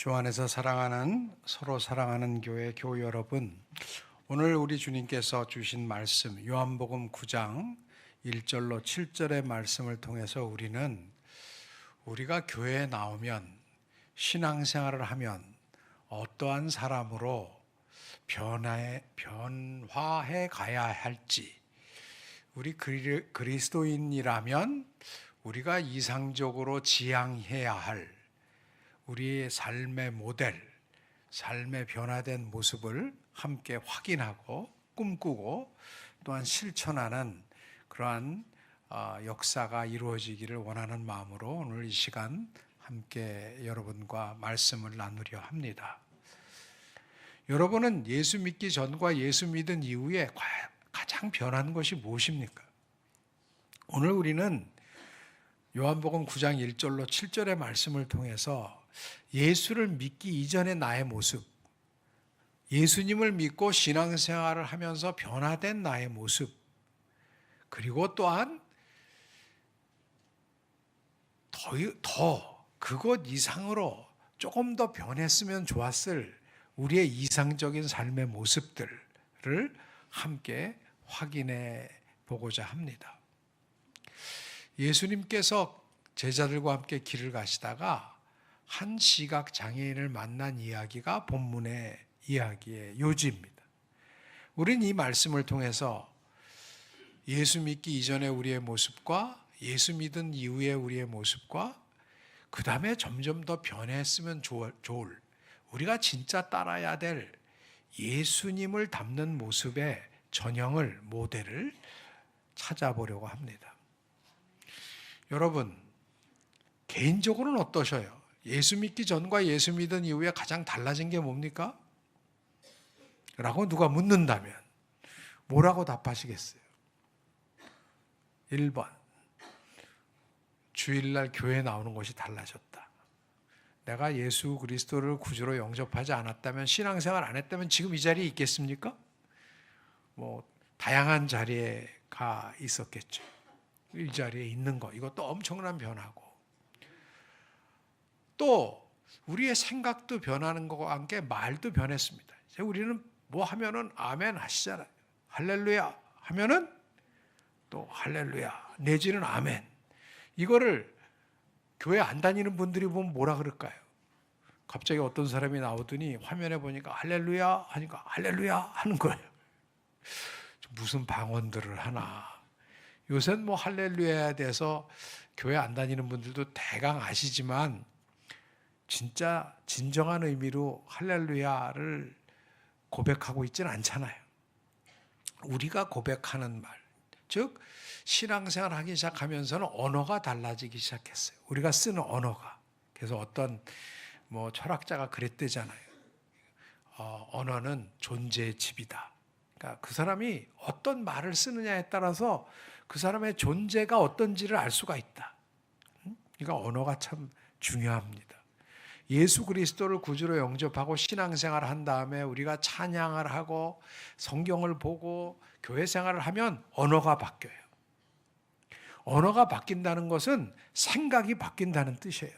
주 안에서 사랑하는 서로 사랑하는 교회 교우 여러분, 오늘 우리 주님께서 주신 말씀 요한복음 9장 1절로 7절의 말씀을 통해서 우리가 교회에 나오면 신앙생활을 하면 어떠한 사람으로 변화해 가야 할지, 우리 그리스도인이라면 우리가 이상적으로 지향해야 할 우리의 삶의 모델, 삶의 변화된 모습을 함께 확인하고 꿈꾸고 또한 실천하는 그러한 역사가 이루어지기를 원하는 마음으로 오늘 이 시간 함께 여러분과 말씀을 나누려 합니다. 여러분은 예수 믿기 전과 예수 믿은 이후에 가장 변한 것이 무엇입니까? 오늘 우리는 요한복음 9장 1절로 7절의 말씀을 통해서 예수를 믿기 이전의 나의 모습, 예수님을 믿고 신앙생활을 하면서 변화된 나의 모습, 그리고 또한 더 그것 이상으로 조금 더 변했으면 좋았을 우리의 이상적인 삶의 모습들을 함께 확인해 보고자 합니다. 예수님께서 제자들과 함께 길을 가시다가 한 시각 장애인을 만난 이야기가 본문의 이야기의 요지입니다. 우리는 이 말씀을 통해서 예수 믿기 이전의 우리의 모습과 예수 믿은 이후의 우리의 모습과 그 다음에 점점 더 변했으면 좋을 우리가 진짜 따라야 될 예수님을 닮는 모습의 전형을, 모델을 찾아보려고 합니다. 여러분, 개인적으로는 어떠셔요? 예수 믿기 전과 예수 믿은 이후에 가장 달라진 게 뭡니까? 라고 누가 묻는다면 뭐라고 답하시겠어요? 1번, 주일날 교회에 나오는 것이 달라졌다. 내가 예수 그리스도를 구주로 영접하지 않았다면, 신앙생활 안 했다면 지금 이 자리에 있겠습니까? 다양한 자리에 가 있었겠죠. 이 자리에 있는 거, 이것도 엄청난 변화고, 또 우리의 생각도 변하는 것과 함께 말도 변했습니다. 우리는 뭐 하면은 아멘 하시잖아요. 할렐루야 하면은 또 할렐루야 내지는 아멘. 이거를 교회 안 다니는 분들이 보면 뭐라 그럴까요? 갑자기 어떤 사람이 나오더니 화면에 보니까 할렐루야 하니까 할렐루야 하는 거예요. 무슨 방언들을 하나. 요새는 뭐 할렐루야에 대해서 교회 안 다니는 분들도 대강 아시지만 진짜 진정한 의미로 할렐루야를 고백하고 있지는 않잖아요. 우리가 고백하는 말, 즉 신앙생활 하기 시작하면서는 언어가 달라지기 시작했어요. 우리가 쓰는 언어가. 그래서 어떤 철학자가 그랬대잖아요. 언어는 존재의 집이다. 그러니까 그 사람이 어떤 말을 쓰느냐에 따라서 그 사람의 존재가 어떤지를 알 수가 있다. 그러니까 언어가 참 중요합니다. 예수 그리스도를 구주로 영접하고 신앙생활을 한 다음에 우리가 찬양을 하고 성경을 보고 교회 생활을 하면 언어가 바뀌어요. 언어가 바뀐다는 것은 생각이 바뀐다는 뜻이에요.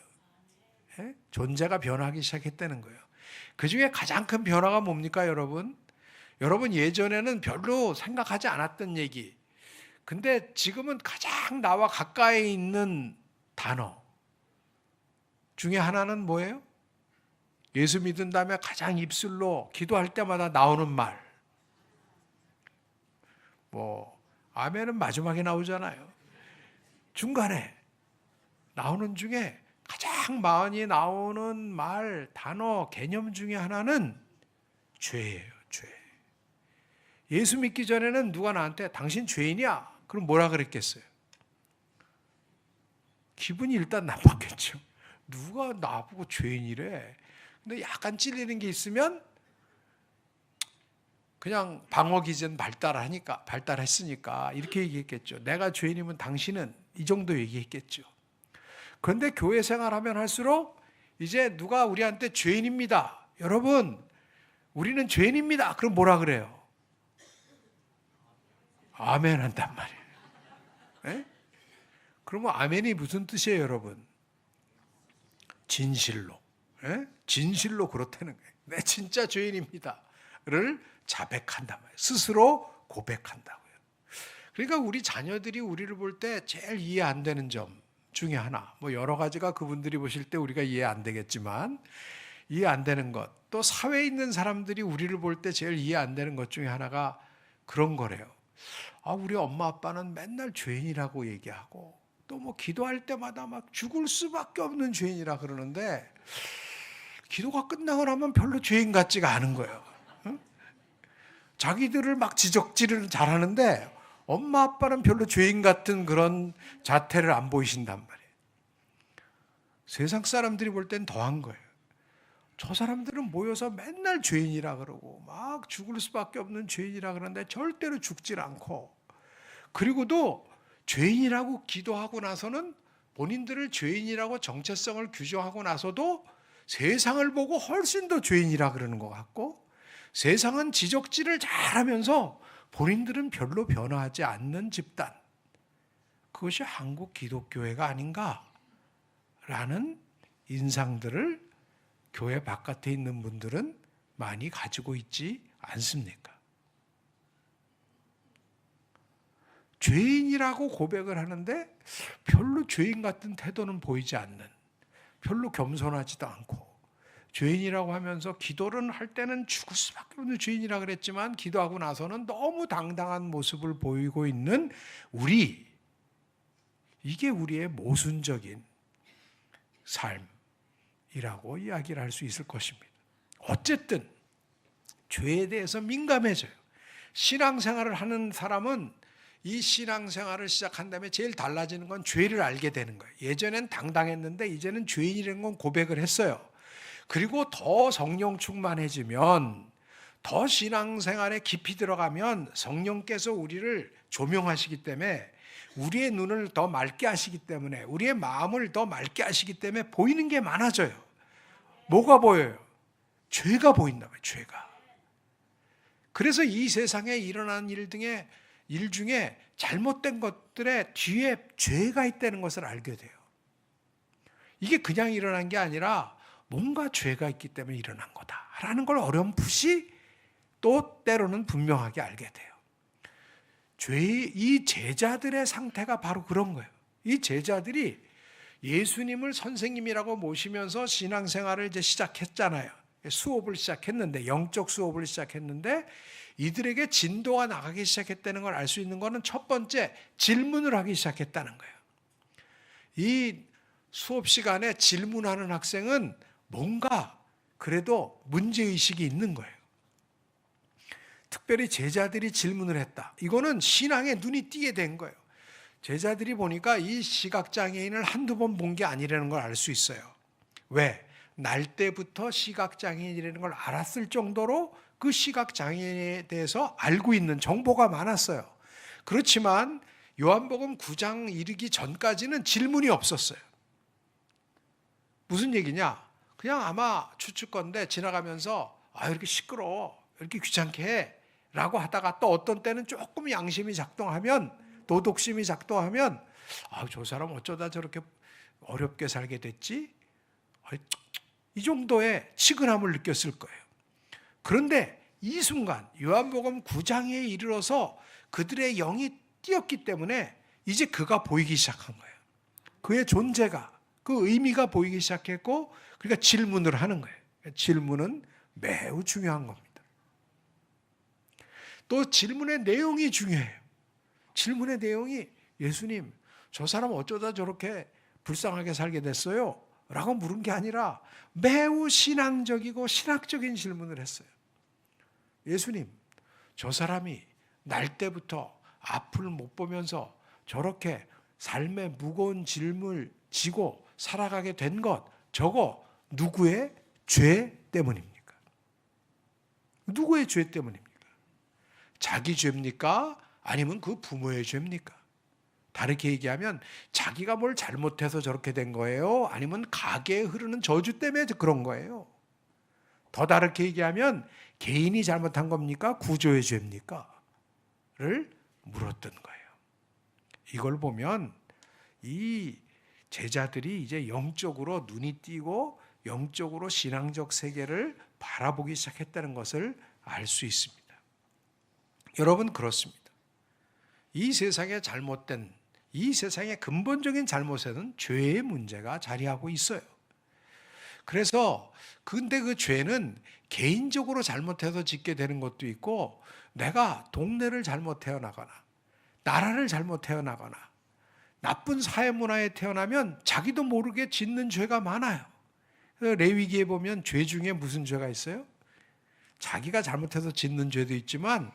존재가 변하기 시작했다는 거예요. 그 중에 가장 큰 변화가 뭡니까, 여러분? 여러분 예전에는 별로 생각하지 않았던 얘기, 근데 지금은 가장 나와 가까이 있는 단어 중에 하나는 뭐예요? 예수 믿은 다음에 가장 입술로 기도할 때마다 나오는 말. 아멘은 마지막에 나오잖아요. 중간에 나오는 중에 가장 많이 나오는 말, 단어, 개념 중에 하나는 죄예요, 죄. 예수 믿기 전에는 누가 나한테 당신 죄인이야? 그럼 뭐라 그랬겠어요? 기분이 일단 나빴겠죠. 누가 나보고 죄인이래? 근데 약간 찔리는 게 있으면 그냥 방어 기전 발달했으니까 이렇게 얘기했겠죠. 내가 죄인이면 당신은, 이 정도 얘기했겠죠. 그런데 교회 생활하면 할수록 이제 누가 우리한테 죄인입니다. 여러분, 우리는 죄인입니다. 그럼 뭐라 그래요? 아멘 한단 말이에요. 네? 그러면 아멘이 무슨 뜻이에요, 여러분? 진실로. 진실로 그렇다는 거예요. 내 진짜 죄인입니다를 자백한단 말이에요. 스스로 고백한다고요. 그러니까 우리 자녀들이 우리를 볼 때 제일 이해 안 되는 점 중에 하나, 뭐 여러 가지가 그분들이 보실 때 우리가 이해 안 되겠지만, 이해 안 되는 것, 또 사회에 있는 사람들이 우리를 볼 때 제일 이해 안 되는 것 중에 하나가 그런 거래요. 우리 엄마 아빠는 맨날 죄인이라고 얘기하고 또 뭐 기도할 때마다 막 죽을 수밖에 없는 죄인이라 그러는데 기도가 끝나고 나면 별로 죄인 같지가 않은 거예요. 응? 자기들을 막 지적질을 잘하는데 엄마 아빠는 별로 죄인 같은 그런 자태를 안 보이신단 말이에요. 세상 사람들이 볼 땐 더한 거예요. 저 사람들은 모여서 맨날 죄인이라 그러고 막 죽을 수밖에 없는 죄인이라 그러는데 절대로 죽질 않고, 그리고도 죄인이라고 기도하고 나서는 본인들을 죄인이라고 정체성을 규정하고 나서도 세상을 보고 훨씬 더 죄인이라 그러는 것 같고, 세상은 지적질을 잘하면서 본인들은 별로 변화하지 않는 집단, 그것이 한국 기독교회가 아닌가라는 인상들을 교회 바깥에 있는 분들은 많이 가지고 있지 않습니까? 죄인이라고 고백을 하는데 별로 죄인 같은 태도는 보이지 않는, 별로 겸손하지도 않고, 죄인이라고 하면서 기도를 할 때는 죽을 수밖에 없는 죄인이라 그랬지만 기도하고 나서는 너무 당당한 모습을 보이고 있는 우리, 이게 우리의 모순적인 삶이라고 이야기를 할 수 있을 것입니다. 어쨌든 죄에 대해서 민감해져요. 신앙생활을 하는 사람은 이 신앙생활을 시작한 다음에 제일 달라지는 건 죄를 알게 되는 거예요. 예전엔 당당했는데 이제는 죄인이라는 건 고백을 했어요. 그리고 더 성령 충만해지면, 더 신앙생활에 깊이 들어가면 성령께서 우리를 조명하시기 때문에, 우리의 눈을 더 맑게 하시기 때문에, 우리의 마음을 더 맑게 하시기 때문에 보이는 게 많아져요. 뭐가 보여요? 죄가 보인다 말이에요. 죄가. 그래서 이 세상에 일어난 일 중에 잘못된 것들의 뒤에 죄가 있다는 것을 알게 돼요. 이게 그냥 일어난 게 아니라 뭔가 죄가 있기 때문에 일어난 거다라는 걸 어렴풋이 또 때로는 분명하게 알게 돼요. 이 제자들의 상태가 바로 그런 거예요. 이 제자들이 예수님을 선생님이라고 모시면서 신앙생활을 이제 시작했잖아요. 수업을 시작했는데, 영적 수업을 시작했는데, 이들에게 진도가 나가기 시작했다는 걸 알 수 있는 것은 첫 번째, 질문을 하기 시작했다는 거예요. 이 수업 시간에 질문하는 학생은 뭔가 그래도 문제의식이 있는 거예요. 특별히 제자들이 질문을 했다. 이거는 신앙에 눈이 띄게 된 거예요. 제자들이 보니까 이 시각장애인을 한두 번 본 게 아니라는 걸 알 수 있어요. 왜? 날 때부터 시각장애인이라는 걸 알았을 정도로 그 시각장애인에 대해서 알고 있는 정보가 많았어요. 그렇지만 요한복음 9장 이르기 전까지는 질문이 없었어요. 무슨 얘기냐? 그냥 아마 추측건데 지나가면서 이렇게 시끄러워, 이렇게 귀찮게 해 라고 하다가, 또 어떤 때는 조금 양심이 작동하면, 도덕심이 작동하면 저 사람 어쩌다 저렇게 어렵게 살게 됐지? 이 정도의 치근함을 느꼈을 거예요. 그런데 이 순간 요한복음 9장에 이르러서 그들의 영이 띄었기 때문에 이제 그가 보이기 시작한 거예요. 그의 존재가, 그 의미가 보이기 시작했고, 그러니까 질문을 하는 거예요. 질문은 매우 중요한 겁니다. 또 질문의 내용이 중요해요. 질문의 내용이, 예수님, 저 사람 어쩌다 저렇게 불쌍하게 살게 됐어요? 라고 물은 게 아니라 매우 신앙적이고 신학적인 질문을 했어요. 예수님, 저 사람이 날 때부터 앞을 못 보면서 저렇게 삶의 무거운 짐을 지고 살아가게 된 것, 저거 누구의 죄 때문입니까? 누구의 죄 때문입니까? 자기 죄입니까? 아니면 그 부모의 죄입니까? 다르게 얘기하면 자기가 뭘 잘못해서 저렇게 된 거예요? 아니면 가게에 흐르는 저주 때문에 그런 거예요? 더 다르게 얘기하면 개인이 잘못한 겁니까? 구조의 죄입니까? 를 물었던 거예요. 이걸 보면 이 제자들이 이제 영적으로 눈이 띄고 영적으로 신앙적 세계를 바라보기 시작했다는 것을 알 수 있습니다. 여러분, 그렇습니다. 이 세상의 잘못된, 이 세상의 근본적인 잘못에는 죄의 문제가 자리하고 있어요. 그래서 근데 그 죄는 개인적으로 잘못해서 짓게 되는 것도 있고, 내가 동네를 잘못 태어나거나 나라를 잘못 태어나거나 나쁜 사회 문화에 태어나면 자기도 모르게 짓는 죄가 많아요. 레위기에 보면 죄 중에 무슨 죄가 있어요? 자기가 잘못해서 짓는 죄도 있지만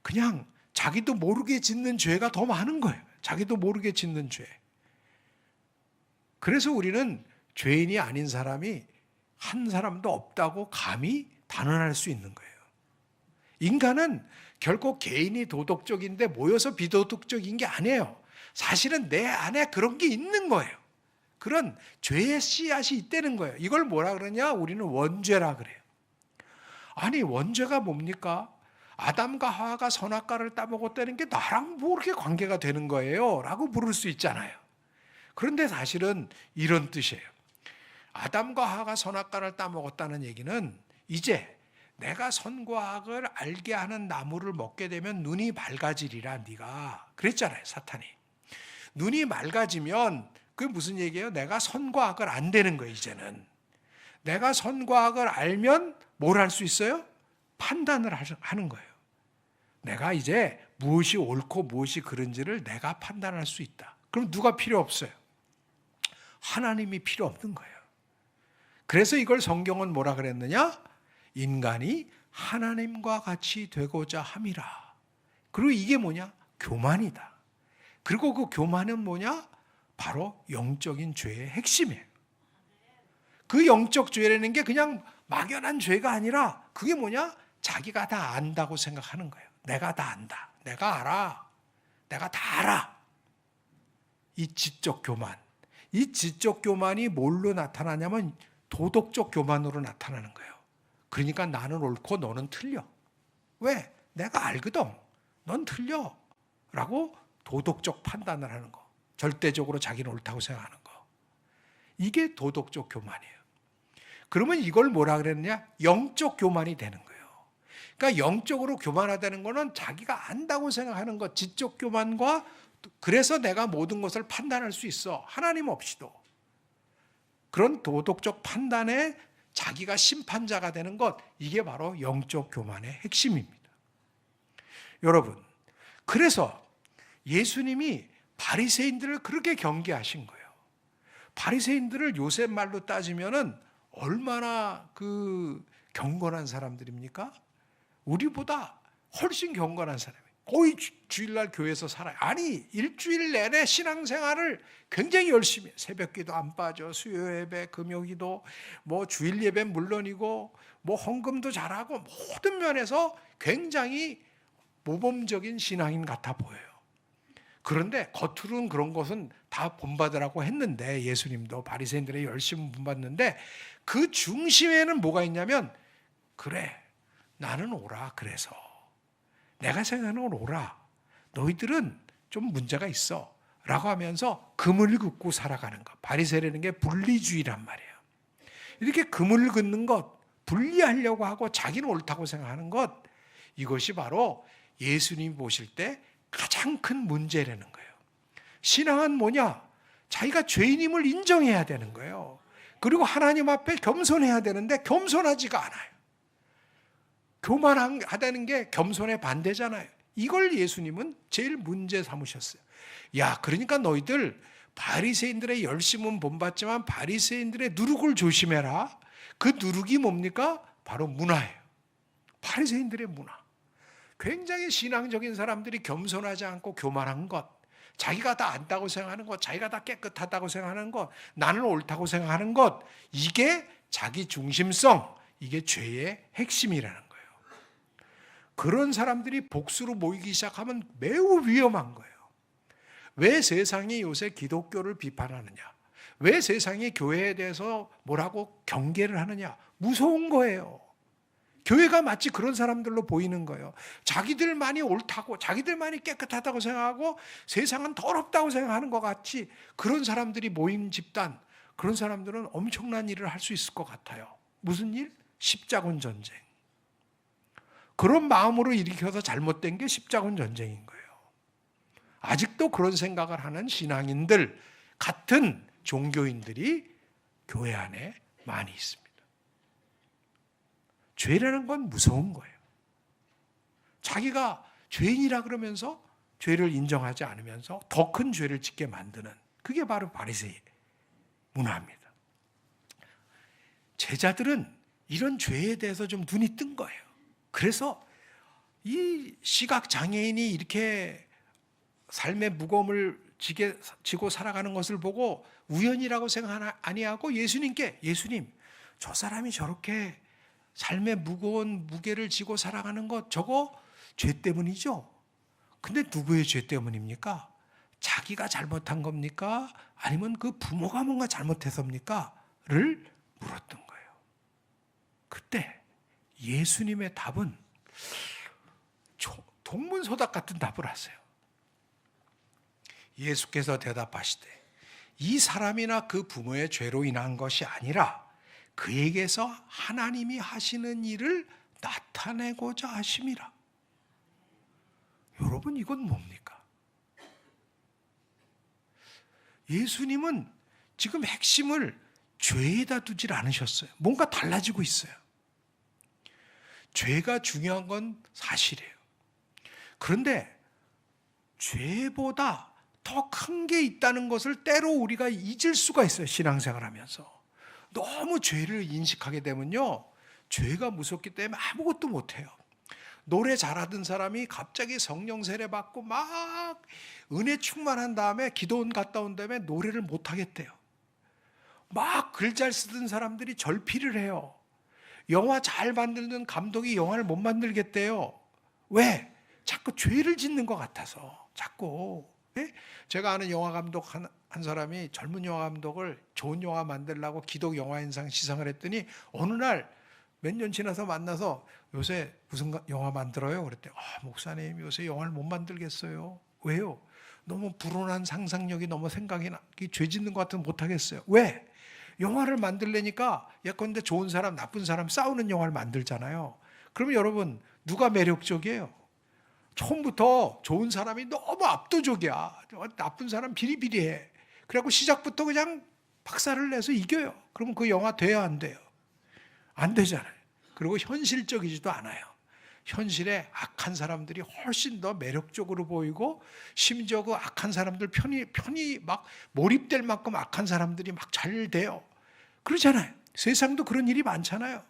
그냥 자기도 모르게 짓는 죄가 더 많은 거예요. 자기도 모르게 짓는 죄. 그래서 우리는 죄인이 아닌 사람이 한 사람도 없다고 감히 단언할 수 있는 거예요. 인간은 결코 개인이 도덕적인데 모여서 비도덕적인 게 아니에요. 사실은 내 안에 그런 게 있는 거예요. 그런 죄의 씨앗이 있다는 거예요. 이걸 뭐라 그러냐? 우리는 원죄라 그래요. 아니, 원죄가 뭡니까? 아담과 하와가 선악과를 따먹었다는 게 나랑 뭐 그렇게 관계가 되는 거예요? 라고 물을 수 있잖아요. 그런데 사실은 이런 뜻이에요. 아담과 하와가 선악과를 따먹었다는 얘기는 이제 내가 선과 악을 알게 하는 나무를 먹게 되면 눈이 맑아지리라 네가 그랬잖아요, 사탄이. 눈이 맑아지면 그게 무슨 얘기예요? 내가 선과 악을 안 되는 거예요. 이제는 내가 선과 악을 알면 뭘 할 수 있어요? 판단을 하는 거예요. 내가 이제 무엇이 옳고 무엇이 그른지를 내가 판단할 수 있다. 그럼 누가 필요 없어요? 하나님이 필요 없는 거예요. 그래서 이걸 성경은 뭐라 그랬느냐? 인간이 하나님과 같이 되고자 함이라. 그리고 이게 뭐냐? 교만이다. 그리고 그 교만은 뭐냐? 바로 영적인 죄의 핵심이에요. 그 영적 죄라는 게 그냥 막연한 죄가 아니라 그게 뭐냐? 자기가 다 안다고 생각하는 거예요. 내가 다 안다. 내가 알아. 내가 다 알아. 이 지적 교만. 이 지적 교만이 뭘로 나타나냐면 도덕적 교만으로 나타나는 거예요. 그러니까 나는 옳고 너는 틀려. 왜? 내가 알거든. 넌 틀려. 라고 도덕적 판단을 하는 거. 절대적으로 자기는 옳다고 생각하는 거. 이게 도덕적 교만이에요. 그러면 이걸 뭐라 그랬느냐? 영적 교만이 되는 거예요. 그러니까 영적으로 교만하다는 거는 자기가 안다고 생각하는 것, 지적 교만과 그래서 내가 모든 것을 판단할 수 있어. 하나님 없이도. 그런 도덕적 판단에 자기가 심판자가 되는 것, 이게 바로 영적 교만의 핵심입니다. 여러분, 그래서 예수님이 바리새인들을 그렇게 경계하신 거예요. 바리새인들을 요새 말로 따지면은 얼마나 그 경건한 사람들입니까? 우리보다 훨씬 경건한 사람이에요. 거의 주일날 교회에서 살아요. 아니, 일주일 내내 신앙생활을 굉장히 열심히 해요. 새벽기도 안 빠져, 수요예배, 금요기도, 뭐 주일예배 물론이고, 뭐 헌금도 잘하고 모든 면에서 굉장히 모범적인 신앙인 같아 보여요. 그런데 겉으로는 그런 것은 다 본받으라고 했는데, 예수님도 바리새인들의 열심히 본받는데 그 중심에는 뭐가 있냐면, 그래, 나는 옳아. 그래서 내가 생각하는 건 옳아. 너희들은 좀 문제가 있어. 라고 하면서 금을 긋고 살아가는 것. 바리새라는 게 분리주의란 말이에요. 이렇게 금을 긋는 것, 분리하려고 하고 자기는 옳다고 생각하는 것, 이것이 바로 예수님 보실 때 가장 큰 문제라는 거예요. 신앙은 뭐냐? 자기가 죄인임을 인정해야 되는 거예요. 그리고 하나님 앞에 겸손해야 되는데 겸손하지가 않아요. 교만하다는 게 겸손의 반대잖아요. 이걸 예수님은 제일 문제 삼으셨어요. 야, 그러니까 너희들 바리새인들의 열심은 본받지만 바리새인들의 누룩을 조심해라. 그 누룩이 뭡니까? 바로 문화예요. 바리새인들의 문화. 굉장히 신앙적인 사람들이 겸손하지 않고 교만한 것, 자기가 다 안다고 생각하는 것, 자기가 다 깨끗하다고 생각하는 것, 나는 옳다고 생각하는 것, 이게 자기 중심성, 이게 죄의 핵심이라는 거예요. 그런 사람들이 복수로 모이기 시작하면 매우 위험한 거예요. 왜 세상이 요새 기독교를 비판하느냐? 왜 세상이 교회에 대해서 뭐라고 경계를 하느냐? 무서운 거예요. 교회가 마치 그런 사람들로 보이는 거예요. 자기들만이 옳다고, 자기들만이 깨끗하다고 생각하고 세상은 더럽다고 생각하는 것 같이 그런 사람들이 모인 집단, 그런 사람들은 엄청난 일을 할 수 있을 것 같아요. 무슨 일? 십자군 전쟁. 그런 마음으로 일으켜서 잘못된 게 십자군 전쟁인 거예요. 아직도 그런 생각을 하는 신앙인들 같은 종교인들이 교회 안에 많이 있습니다. 죄라는 건 무서운 거예요. 자기가 죄인이라 그러면서 죄를 인정하지 않으면서 더 큰 죄를 짓게 만드는, 그게 바로 바리새의 문화입니다. 제자들은 이런 죄에 대해서 좀 눈이 뜬 거예요. 그래서 이 시각장애인이 이렇게 삶의 무거움을 지고 살아가는 것을 보고 우연이라고 생각 아니하고 예수님께, 예수님, 저 사람이 저렇게 삶의 무거운 무게를 지고 살아가는 것, 저거 죄 때문이죠? 근데 누구의 죄 때문입니까? 자기가 잘못한 겁니까? 아니면 그 부모가 뭔가 잘못해서입니까? 를 물었던 거예요. 그때 예수님의 답은 동문서답 같은 답을 하세요. 예수께서 대답하시되 이 사람이나 그 부모의 죄로 인한 것이 아니라 그에게서 하나님이 하시는 일을 나타내고자 하심이라. 여러분, 이건 뭡니까? 예수님은 지금 핵심을 죄에다 두질 않으셨어요. 뭔가 달라지고 있어요. 죄가 중요한 건 사실이에요. 그런데 죄보다 더 큰 게 있다는 것을 때로 우리가 잊을 수가 있어요. 신앙생활 하면서. 너무 죄를 인식하게 되면요, 죄가 무섭기 때문에 아무것도 못해요. 노래 잘하던 사람이 갑자기 성령 세례 받고 막 은혜 충만한 다음에 기도원 갔다 온 다음에 노래를 못 하겠대요. 막 글 잘 쓰던 사람들이 절필을 해요. 영화 잘 만드는 감독이 영화를 못 만들겠대요. 왜? 자꾸 죄를 짓는 것 같아서. 자꾸. 제가 아는 영화 감독 한 사람이 젊은 영화 감독을 좋은 영화 만들려고 기독 영화인상 시상을 했더니 어느 날 몇 년 지나서 만나서 요새 무슨 영화 만들어요? 그랬대요. 목사님, 요새 영화를 못 만들겠어요. 왜요? 너무 불온한 상상력이 너무 생각이 나기, 죄 짓는 것 같아서 못 하겠어요. 왜? 영화를 만들려니까 예컨대 좋은 사람, 나쁜 사람 싸우는 영화를 만들잖아요. 그러면 여러분, 누가 매력적이에요? 처음부터 좋은 사람이 너무 압도적이야. 나쁜 사람 비리비리해. 그래갖고 시작부터 그냥 박살을 내서 이겨요. 그러면 그 영화 돼요, 안 돼요? 안 되잖아요. 그리고 현실적이지도 않아요. 현실에 악한 사람들이 훨씬 더 매력적으로 보이고, 심지어 그 악한 사람들 편이 막 몰입될 만큼 악한 사람들이 막 잘 돼요. 그러잖아요. 세상도 그런 일이 많잖아요.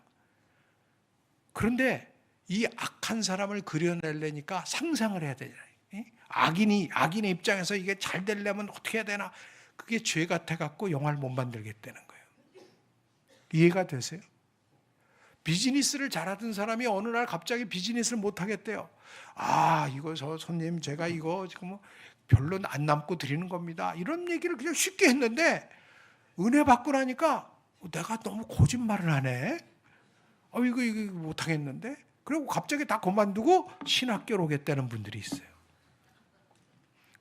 그런데 이 악한 사람을 그려내려니까 상상을 해야 되잖아요. 악인의 입장에서 이게 잘 되려면 어떻게 해야 되나? 그게 죄 같아갖고 영화를 못 만들겠다는 거예요. 이해가 되세요? 비즈니스를 잘하던 사람이 어느 날 갑자기 비즈니스를 못 하겠대요. 이거 저 손님, 제가 이거 지금 별로 안 남고 드리는 겁니다. 이런 얘기를 그냥 쉽게 했는데 은혜 받고 나니까 내가 너무 거짓말을 하네. 이거 못 하겠는데. 그리고 갑자기 다 그만두고 신학교로 오겠다는 분들이 있어요.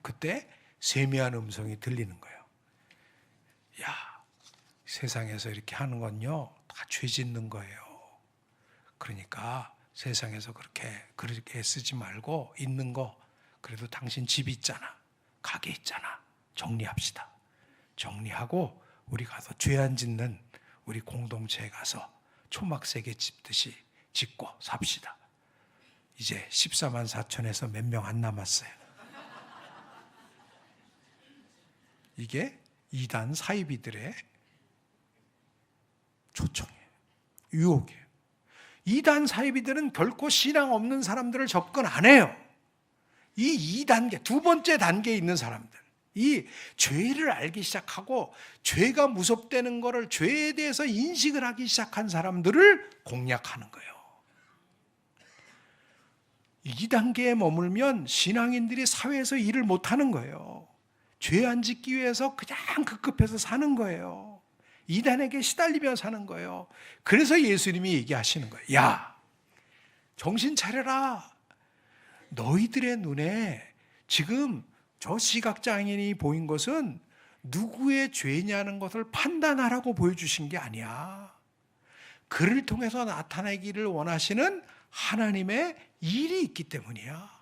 그때 세미한 음성이 들리는 거예요. 야, 세상에서 이렇게 하는 건요, 다 죄 짓는 거예요. 그러니까 세상에서 그렇게 쓰지 말고 있는 거, 그래도 당신 집 있잖아, 가게 있잖아, 정리합시다. 정리하고 우리 가서 죄 안 짓는 우리 공동체에 가서 초막세계 짓듯이 짓고 삽시다. 이제 14만 4천에서 몇 명 안 남았어요. 이게 이단 사이비들의 초청이에요. 유혹이에요. 이단 사이비들은 결코 신앙 없는 사람들을 접근 안 해요. 이 2단계, 두 번째 단계에 있는 사람들, 이 죄를 알기 시작하고 죄가 무섭다는 것을, 죄에 대해서 인식을 하기 시작한 사람들을 공략하는 거예요. 2단계에 머물면 신앙인들이 사회에서 일을 못하는 거예요. 죄 안 짓기 위해서 그냥 급급해서 사는 거예요. 이단에게 시달리며 사는 거예요. 그래서 예수님이 얘기하시는 거예요. 야, 정신 차려라. 너희들의 눈에 지금 저 시각장애인이 보인 것은 누구의 죄냐는 것을 판단하라고 보여주신 게 아니야. 그를 통해서 나타내기를 원하시는 하나님의 일이 있기 때문이야.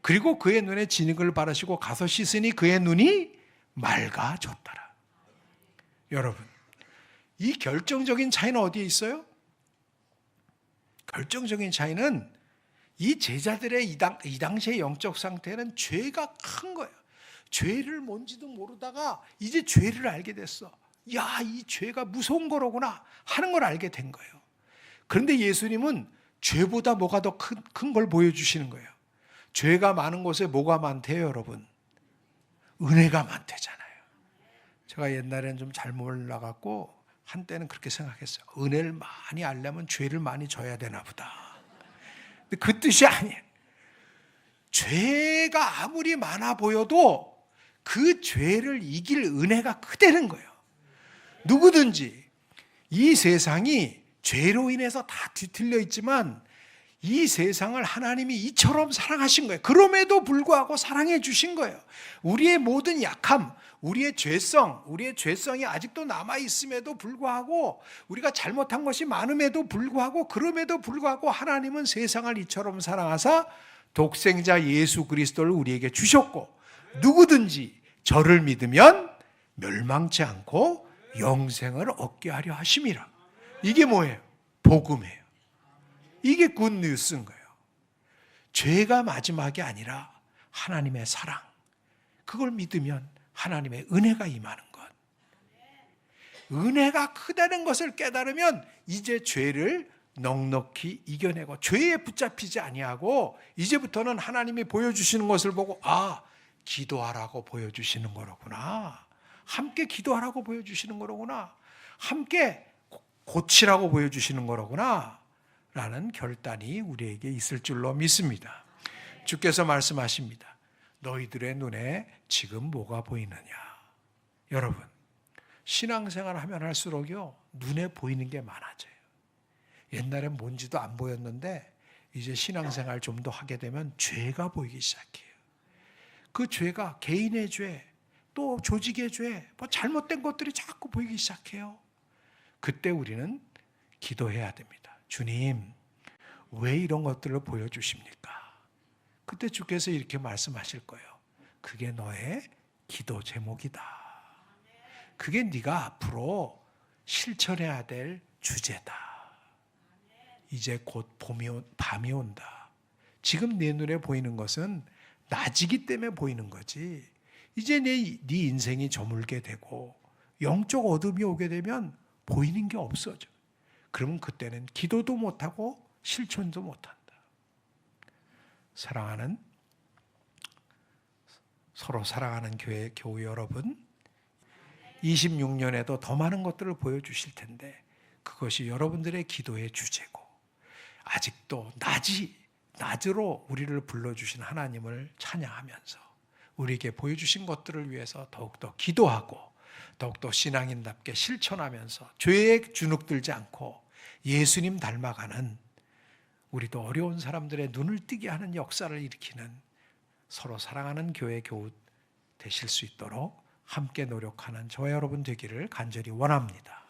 그리고 그의 눈에 진흙을 바르시고 가서 씻으니 그의 눈이 맑아졌더라. 여러분, 이 결정적인 차이는 어디에 있어요? 결정적인 차이는 이 제자들의 이 당시의 영적 상태는 죄가 큰 거예요. 죄를 뭔지도 모르다가 이제 죄를 알게 됐어. 야, 이 죄가 무서운 거로구나 하는 걸 알게 된 거예요. 그런데 예수님은 죄보다 뭐가 더 큰 걸 보여주시는 거예요. 죄가 많은 곳에 뭐가 많대요, 여러분? 은혜가 많대잖아요. 제가 옛날에는 좀 잘못 몰라갖고 한때는 그렇게 생각했어요. 은혜를 많이 알려면 죄를 많이 져야 되나 보다. 근데 그 뜻이 아니에요. 죄가 아무리 많아 보여도 그 죄를 이길 은혜가 크다는 거예요. 누구든지 이 세상이 죄로 인해서 다 뒤틀려 있지만 이 세상을 하나님이 이처럼 사랑하신 거예요. 그럼에도 불구하고 사랑해 주신 거예요. 우리의 모든 약함, 우리의 죄성이 아직도 남아있음에도 불구하고 우리가 잘못한 것이 많음에도 불구하고 그럼에도 불구하고 하나님은 세상을 이처럼 사랑하사 독생자 예수 그리스도를 우리에게 주셨고 누구든지 저를 믿으면 멸망치 않고 영생을 얻게 하려 하심이라. 이게 뭐예요? 복음이에요. 이게 굿뉴스인 거예요. 죄가 마지막이 아니라 하나님의 사랑. 그걸 믿으면 하나님의 은혜가 임하는 것. 은혜가 크다는 것을 깨달으면 이제 죄를 넉넉히 이겨내고 죄에 붙잡히지 아니하고 이제부터는 하나님이 보여주시는 것을 보고 기도하라고 보여주시는 거로구나. 함께 기도하라고 보여주시는 거로구나. 함께 고치라고 보여주시는 거로구나. 라는 결단이 우리에게 있을 줄로 믿습니다. 주께서 말씀하십니다. 너희들의 눈에 지금 뭐가 보이느냐. 여러분, 신앙생활 하면 할수록요 눈에 보이는 게 많아져요. 옛날엔 뭔지도 안 보였는데 이제 신앙생활 좀 더 하게 되면 죄가 보이기 시작해요. 그 죄가 개인의 죄, 또 조직의 죄, 잘못된 것들이 자꾸 보이기 시작해요. 그때 우리는 기도해야 됩니다. 주님, 왜 이런 것들을 보여주십니까? 그때 주께서 이렇게 말씀하실 거예요. 그게 너의 기도 제목이다. 그게 네가 앞으로 실천해야 될 주제다. 이제 곧 밤이 온다. 지금 내 눈에 보이는 것은 낮이기 때문에 보이는 거지. 이제 네 인생이 저물게 되고 영적 어둠이 오게 되면 보이는 게 없어져. 그러면 그때는 기도도 못하고 실천도 못한다. 서로 사랑하는 교우 여러분, 26년에도 더 많은 것들을 보여주실 텐데 그것이 여러분들의 기도의 주제고 아직도 낮으로 우리를 불러주신 하나님을 찬양하면서 우리에게 보여주신 것들을 위해서 더욱더 기도하고 더욱더 신앙인답게 실천하면서 죄에 주눅들지 않고 예수님 닮아가는 우리도 어려운 사람들의 눈을 뜨게 하는 역사를 일으키는 서로 사랑하는 교회 교우 되실 수 있도록 함께 노력하는 저와 여러분 되기를 간절히 원합니다.